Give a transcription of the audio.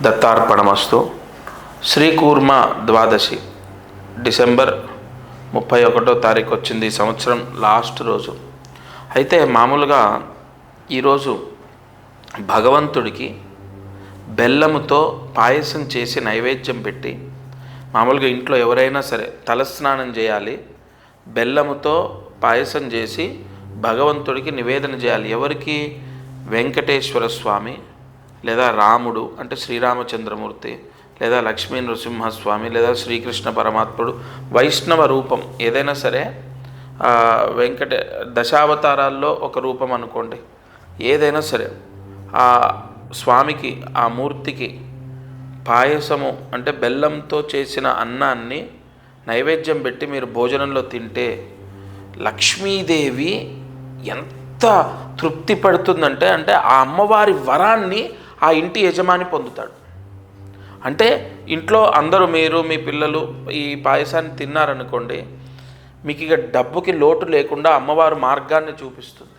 దత్తార్పణమస్తు. శ్రీకూర్మ ద్వాదశి December 31వ తారీఖు వచ్చింది. ఈ సంవత్సరం లాస్ట్ రోజు. అయితే మామూలుగా ఈరోజు భగవంతుడికి బెల్లముతో పాయసం చేసి నైవేద్యం పెట్టి, మామూలుగా ఇంట్లో ఎవరైనా సరే తలస్నానం చేయాలి, బెల్లముతో పాయసం చేసి భగవంతుడికి నివేదన చేయాలి. ఎవరికి? వెంకటేశ్వర స్వామి లేదా రాముడు అంటే శ్రీరామచంద్రమూర్తి, లేదా లక్ష్మీ నృసింహస్వామి, లేదా శ్రీకృష్ణ పరమాత్ముడు, వైష్ణవ రూపం ఏదైనా సరే, దశావతారాల్లో ఒక రూపం అనుకోండి, ఏదైనా సరే ఆ స్వామికి, ఆ మూర్తికి పాయసము అంటే బెల్లంతో చేసిన అన్నాన్ని నైవేద్యం పెట్టి మీరు భోజనంలో తింటే లక్ష్మీదేవి ఎంత తృప్తి పడుతుందంటే ఆ అమ్మవారి వరాన్ని ఆ ఇంటి యజమాని పొందుతాడు. అంటే ఇంట్లో అందరూ, మీరు మీ పిల్లలు ఈ పాయసాన్ని తిన్నారనుకోండి, మీకు ఇక డబ్బుకి లోటు లేకుండా అమ్మవారు మార్గాన్ని చూపిస్తుంది.